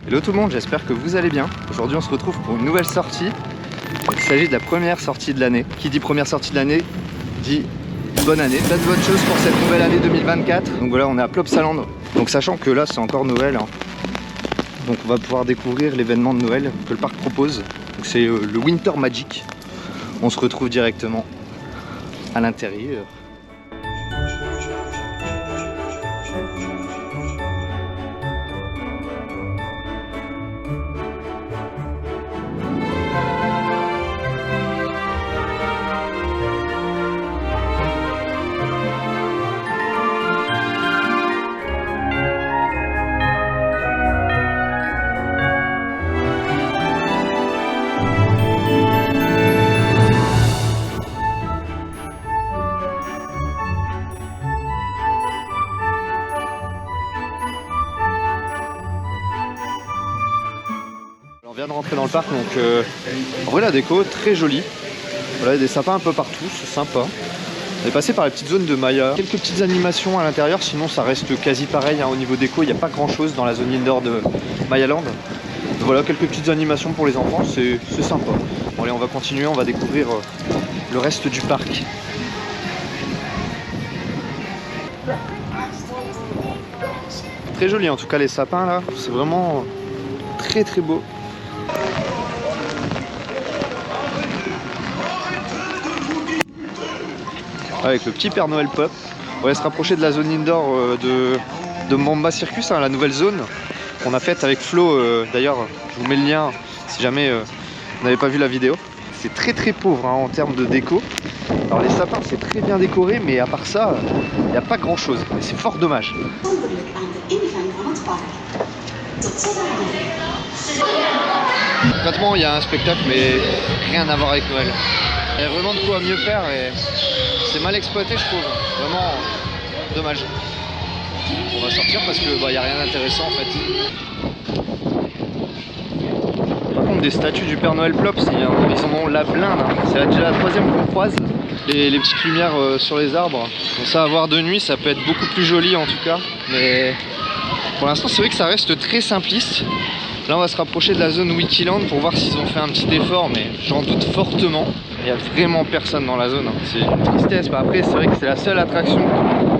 Hello tout le monde, j'espère que vous allez bien. Aujourd'hui on se retrouve pour une nouvelle sortie. Il s'agit de la première sortie de l'année. Qui dit première sortie de l'année dit bonne année. Plein de bonnes choses pour cette nouvelle année 2024. Donc voilà, on est à Plopsaland. Donc sachant que là c'est encore Noël, hein. Donc on va pouvoir découvrir l'événement de Noël que le parc propose. C'est le Winter Magic. On se retrouve directement à l'intérieur. On vient de rentrer dans le parc, donc en vrai la déco très jolie. Voilà, il y a des sapins un peu partout, c'est sympa. On est passé par la petite zone de Maya. Quelques petites animations à l'intérieur, sinon ça reste quasi pareil, hein. Au niveau déco, il n'y a pas grand chose dans la zone indoor de Mayaland. Donc voilà, quelques petites animations pour les enfants, c'est sympa. Bon allez, on va continuer, on va découvrir le reste du parc. Très joli en tout cas les sapins là, c'est vraiment très très beau. Avec le petit Père Noël Pop. On va se rapprocher de la zone indoor de Mamba Circus, hein, la nouvelle zone qu'on a faite avec Flo. D'ailleurs, je vous mets le lien si jamais vous n'avez pas vu la vidéo. C'est très très pauvre, hein, en termes de déco. Alors les sapins c'est très bien décoré, mais à part ça, il n'y a pas grand chose. Et c'est fort dommage. Concrètement, il y a un spectacle, mais rien à voir avec Noël. Il y a vraiment de quoi mieux faire et c'est mal exploité, je trouve. Vraiment dommage. On va sortir parce que n'y a rien d'intéressant en fait. Par contre, des statues du Père Noël Plop, ils en ont la blinde, hein. C'est déjà la troisième qu'on croise. Les petites lumières sur les arbres. Donc ça, à voir de nuit, ça peut être beaucoup plus joli en tout cas. Mais pour l'instant, c'est vrai que ça reste très simpliste. Là, on va se rapprocher de la zone Wikiland pour voir s'ils ont fait un petit effort, mais j'en doute fortement. Il n'y a vraiment personne dans la zone, hein. C'est une tristesse. Après, c'est vrai que c'est la seule attraction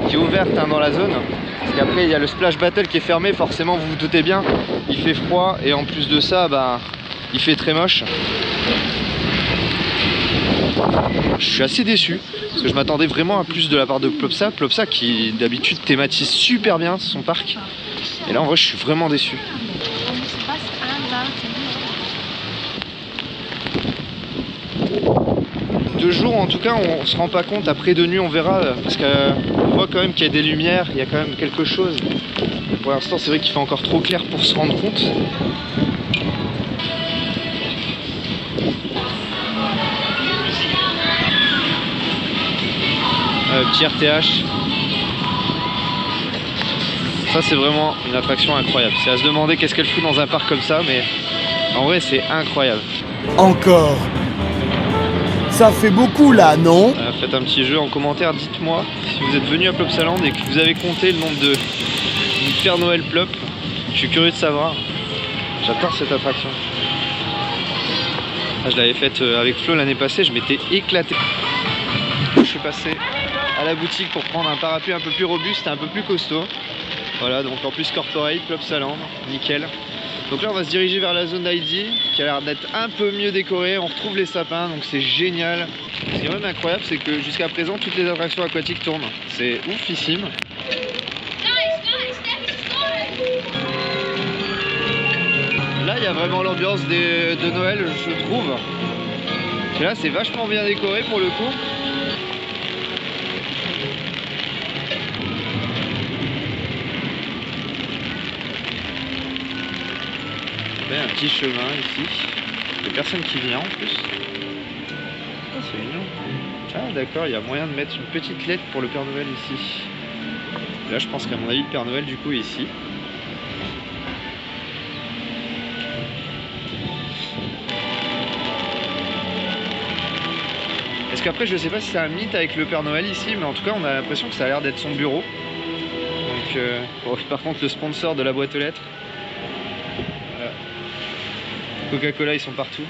qui est ouverte, hein, dans la zone. Parce qu'après, il y a le Splash Battle qui est fermé. Forcément, vous vous doutez bien, il fait froid. Et en plus de ça, il fait très moche. Je suis assez déçu parce que je m'attendais vraiment à plus de la part de Plopsa. Plopsa qui d'habitude thématise super bien son parc. Et là, en vrai, je suis vraiment déçu. De jour en tout cas on se rend pas compte, après de nuit on verra parce qu'on voit quand même qu'il y a des lumières, il y a quand même quelque chose. Pour l'instant c'est vrai qu'il fait encore trop clair pour se rendre compte. Petit RTH. Ça c'est vraiment une attraction incroyable. C'est à se demander qu'est-ce qu'elle fout dans un parc comme ça, mais en vrai c'est incroyable. Encore. Ça fait beaucoup là, non? Faites un petit jeu en commentaire, dites-moi si vous êtes venu à Plopsaland et que vous avez compté le nombre de Père Noël Plop. Je suis curieux de savoir. J'adore cette attraction. Je l'avais faite avec Flo l'année passée, je m'étais éclaté. Je suis passé à la boutique pour prendre un parapluie un peu plus robuste et un peu plus costaud. Voilà, donc en plus corporate, Plopsaland, nickel. Donc là on va se diriger vers la zone d'Heidi qui a l'air d'être un peu mieux décorée, on retrouve les sapins donc c'est génial. Ce qui est même incroyable c'est que jusqu'à présent toutes les attractions aquatiques tournent, c'est oufissime. Là il y a vraiment l'ambiance de Noël je trouve. Et là c'est vachement bien décoré pour le coup. Un petit chemin ici, il n'y a personne qui vient en plus. Oh, c'est mignon. Ah d'accord, il y a moyen de mettre une petite lettre pour le Père Noël ici. Et là je pense qu'à mon avis le Père Noël du coup est ici. Parce qu'après je sais pas si c'est un mythe avec le Père Noël ici, mais en tout cas on a l'impression que ça a l'air d'être son bureau. Donc par contre le sponsor de la boîte aux lettres. Coca-Cola, ils sont partout.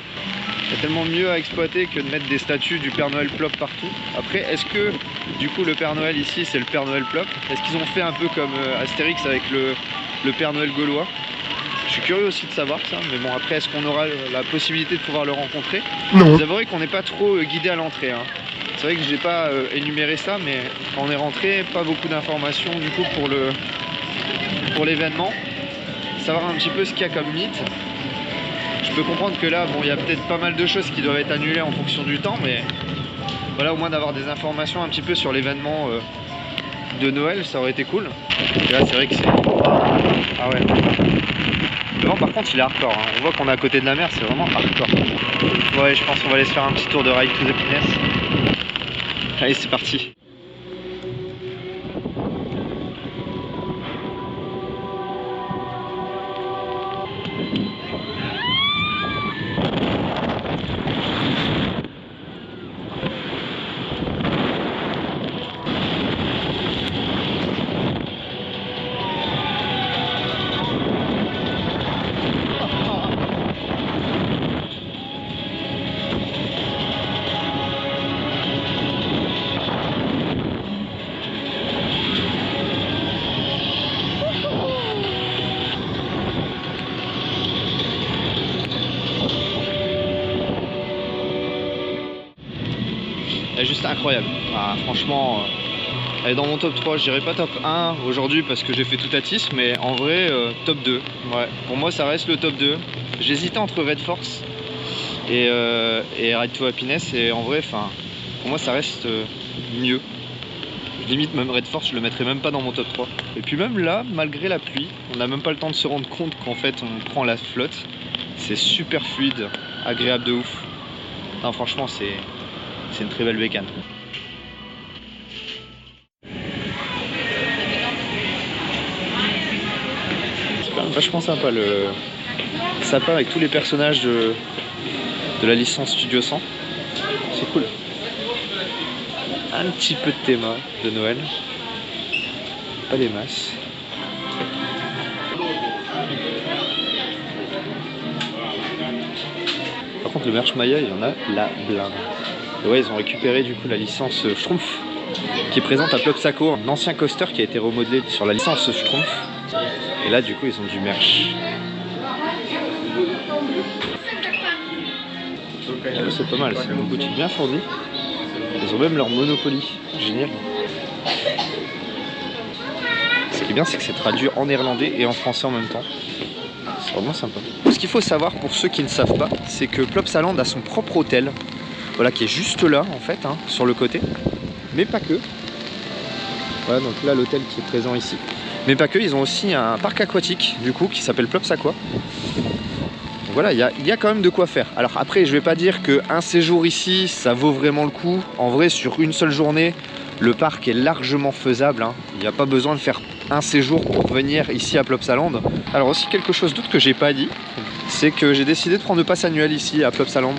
Il y a tellement mieux à exploiter que de mettre des statues du Père Noël Plop partout. Après, est-ce que du coup le Père Noël ici c'est le Père Noël Plop? Est-ce qu'ils ont fait un peu comme Astérix avec le Père Noël gaulois? Je suis curieux aussi de savoir ça, mais bon, après, est-ce qu'on aura la possibilité de pouvoir le rencontrer? Non. Vous avouerez qu'on n'est pas trop guidé à l'entrée. Hein. C'est vrai que j'ai pas énuméré ça, mais quand on est rentré, pas beaucoup d'informations du coup pour l'événement. Savoir un petit peu ce qu'il y a comme mythe. Je peux comprendre que là, bon, il y a peut-être pas mal de choses qui doivent être annulées en fonction du temps, mais voilà, au moins d'avoir des informations un petit peu sur l'événement de Noël, ça aurait été cool. Et là, c'est vrai que c'est... Ah ouais. Le vent, par contre, il est hardcore. Hein. On voit qu'on est à côté de la mer, c'est vraiment hardcore. Ouais, je pense qu'on va aller se faire un petit tour de Ride to the Pinesse. Allez, c'est parti. Elle est juste incroyable. Ah, franchement, elle est dans mon top 3. Je dirais pas top 1 aujourd'hui parce que j'ai fait tout à Tis, mais en vrai, top 2. Ouais. Pour moi, ça reste le top 2. J'hésitais entre Red Force et Ride to Happiness, et en vrai, pour moi, ça reste mieux. Limite, même Red Force, je le mettrais même pas dans mon top 3. Et puis même là, malgré la pluie, on n'a même pas le temps de se rendre compte qu'en fait, on prend la flotte. C'est super fluide, agréable de ouf. Non, franchement, c'est une très belle bécane. C'est quand même vachement sympa le sapin avec tous les personnages de la licence Studio 100. C'est cool. Un petit peu de théma de Noël. Pas des masses. Par contre, le merch Maya, il y en a la blinde. Et ouais, ils ont récupéré du coup la licence Schtroumpf qui est présente à Plopsaco, un ancien coaster qui a été remodelé sur la licence Schtroumpf. Et là, du coup, ils ont du merch. C'est pas mal, c'est une boutique bien fournie. Ils ont même leur Monopoly, génial. Ce qui est bien, c'est que c'est traduit en néerlandais et en français en même temps. C'est vraiment sympa. Ce qu'il faut savoir pour ceux qui ne savent pas, c'est que Plopsaland a son propre hôtel. Voilà, qui est juste là en fait, hein, sur le côté. Mais pas que. Voilà, donc là l'hôtel qui est présent ici. Mais pas que, ils ont aussi un parc aquatique du coup qui s'appelle Plops Aqua. Donc voilà, il y a quand même de quoi faire. Alors après, je vais pas dire qu'un séjour ici, ça vaut vraiment le coup. En vrai, sur une seule journée, le parc est largement faisable. Hein. Il n'y a pas besoin de faire un séjour pour venir ici à Plopsaland. Alors aussi quelque chose d'autre que j'ai pas dit, c'est que j'ai décidé de prendre le pass annuel ici à Plopsaland.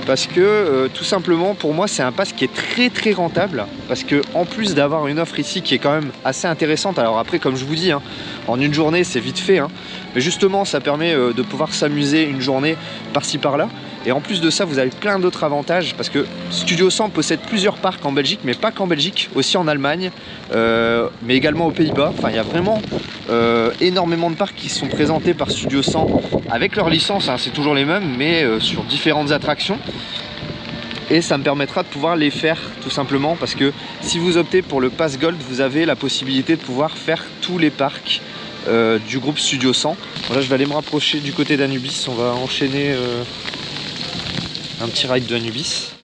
Parce que tout simplement pour moi c'est un pass qui est très rentable, parce que en plus d'avoir une offre ici qui est quand même assez intéressante, alors après comme je vous dis, hein, en une journée c'est vite fait, hein, mais justement ça permet de pouvoir s'amuser une journée par-ci par-là, et en plus de ça vous avez plein d'autres avantages, parce que Studio 100 possède plusieurs parcs en Belgique, mais pas qu'en Belgique, aussi en Allemagne, mais également aux Pays-Bas. Enfin il y a vraiment énormément de parcs qui sont présentés par Studio 100 avec leur licence, hein, c'est toujours les mêmes, mais sur différentes attractions. Et ça me permettra de pouvoir les faire tout simplement, parce que si vous optez pour le Pass Gold, vous avez la possibilité de pouvoir faire tous les parcs du groupe Studio 100. Bon, là je vais aller me rapprocher du côté d'Anubis, on va enchaîner un petit ride de Anubis.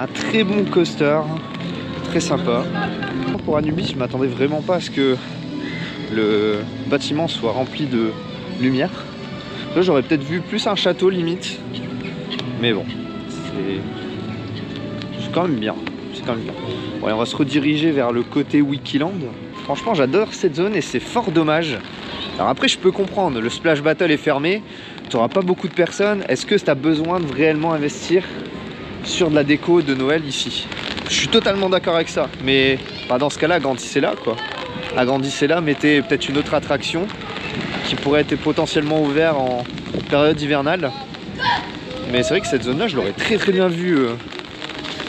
Un très bon coaster, très sympa. Pour Anubis, je m'attendais vraiment pas à ce que le bâtiment soit rempli de lumière. Là, j'aurais peut-être vu plus un château limite, mais bon, c'est quand même bien. C'est quand même bien. Ouais, on va se rediriger vers le côté Wikiland. Franchement, j'adore cette zone et c'est fort dommage. Alors après, je peux comprendre, le Splash Battle est fermé, tu n'auras pas beaucoup de personnes. Est-ce que tu as besoin de réellement investir sur de la déco de Noël ici? Je suis totalement d'accord avec ça, mais bah, dans ce cas-là, agrandissez-la quoi. Agrandissez-la, mettez peut-être une autre attraction qui pourrait être potentiellement ouverte en période hivernale. Mais c'est vrai que cette zone-là, je l'aurais très bien vue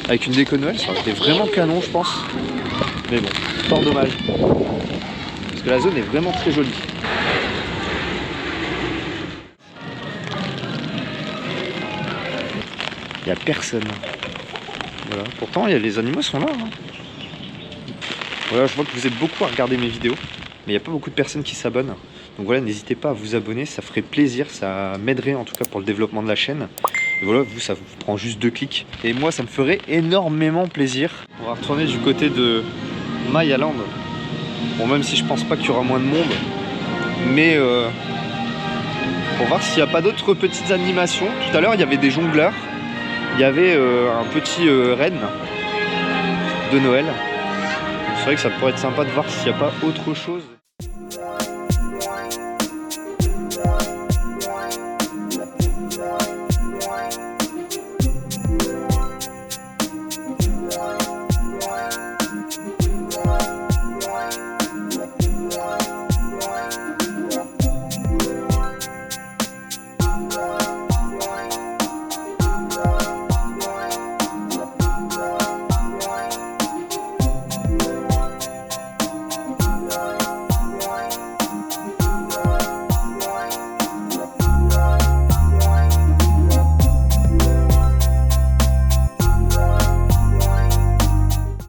avec une déco de Noël, ça aurait été vraiment canon, je pense. Mais bon, fort dommage. Parce que la zone est vraiment très jolie. Il n'y a personne. Voilà. Pourtant, les animaux sont là. Hein. Voilà, je vois que vous êtes beaucoup à regarder mes vidéos, mais il n'y a pas beaucoup de personnes qui s'abonnent. Donc voilà, n'hésitez pas à vous abonner, ça ferait plaisir, ça m'aiderait en tout cas pour le développement de la chaîne. Et voilà, vous, ça vous prend juste 2 clics. Et moi, ça me ferait énormément plaisir. On va retourner du côté de Mayaland. Bon, même si je pense pas qu'il y aura moins de monde, mais pour voir s'il n'y a pas d'autres petites animations. Tout à l'heure, il y avait des jongleurs. Il y avait un petit renne de Noël. C'est vrai que ça pourrait être sympa de voir s'il n'y a pas autre chose.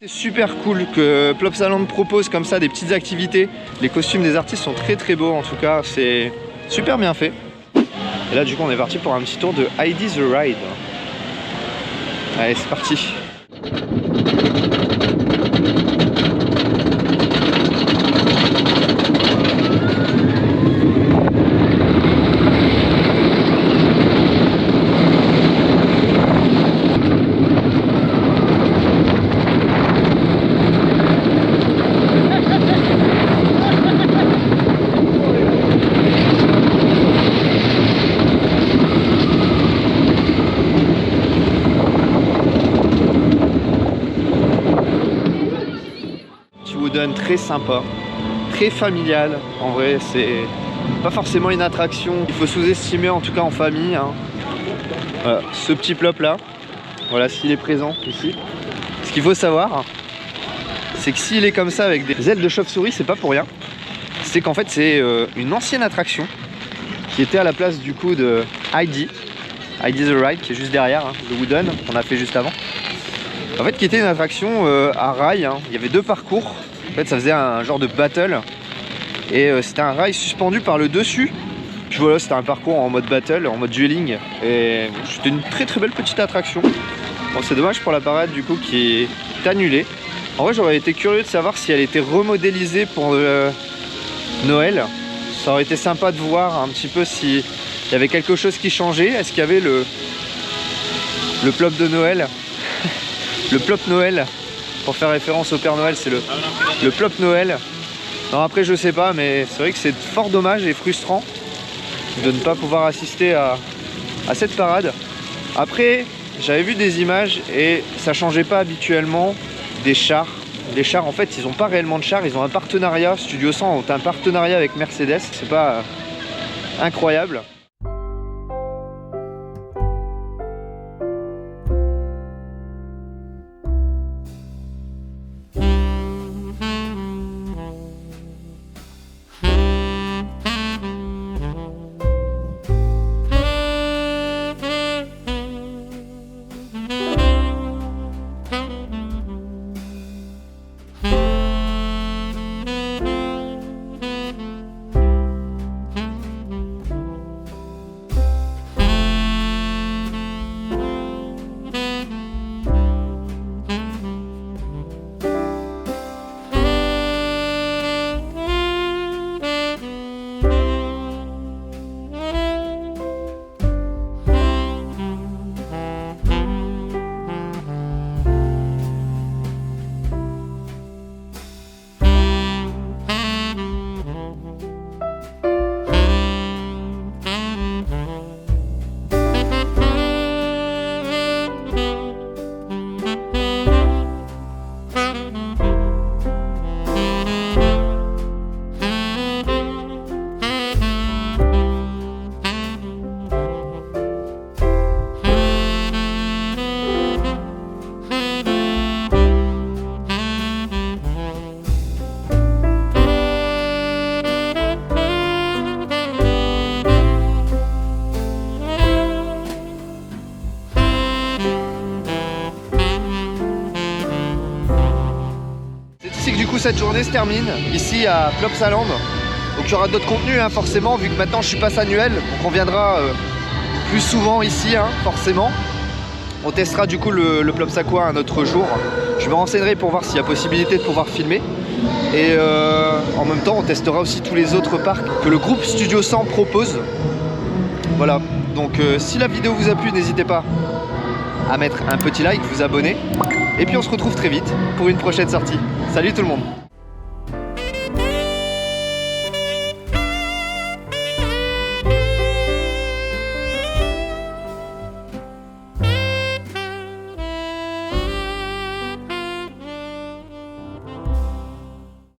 Super cool que Plopsaland propose comme ça des petites activités. Les costumes des artistes sont très beaux en tout cas, c'est super bien fait. Et là du coup on est parti pour un petit tour de Heidi the Ride. Allez, c'est parti. Très sympa, très familial. En vrai, c'est pas forcément une attraction qu'il faut sous-estimer, en tout cas en famille. Hein. Voilà, ce petit plop là, voilà s'il est présent ici. Ce qu'il faut savoir, c'est que s'il est comme ça avec des ailes de chauve-souris, c'est pas pour rien. C'est qu'en fait, c'est une ancienne attraction qui était à la place du coup de Heidi the Ride, qui est juste derrière, hein, le Wooden qu'on a fait juste avant. En fait, qui était une attraction à rail. Hein. Il y avait 2 parcours. En fait, ça faisait un genre de battle et c'était un rail suspendu par le dessus. Puis voilà, c'était un parcours en mode battle, en mode dueling. Et c'était une très belle petite attraction. Bon, c'est dommage pour la parade du coup qui est annulée. En vrai, j'aurais été curieux de savoir si elle était remodélisée pour Noël. Ça aurait été sympa de voir un petit peu s'il y avait quelque chose qui changeait. Est-ce qu'il y avait le plop de Noël le plop Noël. Pour faire référence au Père Noël, c'est le plop Noël. Non, après je sais pas, mais c'est vrai que c'est fort dommage et frustrant de ne pas pouvoir assister à cette parade. Après, j'avais vu des images et ça changeait pas habituellement des chars. Les chars, en fait, ils n'ont pas réellement de chars, ils ont un partenariat. Studio 100 ont un partenariat avec Mercedes, c'est pas incroyable. cette journée se termine ici à Plopsaland. Donc il y aura d'autres contenus hein, forcément, vu que maintenant je suis pass annuel, donc on viendra plus souvent ici hein, forcément. On testera du coup le Plopsaquois un autre jour. Je me renseignerai pour voir s'il y a possibilité de pouvoir filmer. Et en même temps on testera aussi tous les autres parcs que le groupe Studio 100 propose. Voilà, donc si la vidéo vous a plu, n'hésitez pas à mettre un petit like, vous abonner. Et puis on se retrouve très vite pour une prochaine sortie. Salut tout le monde!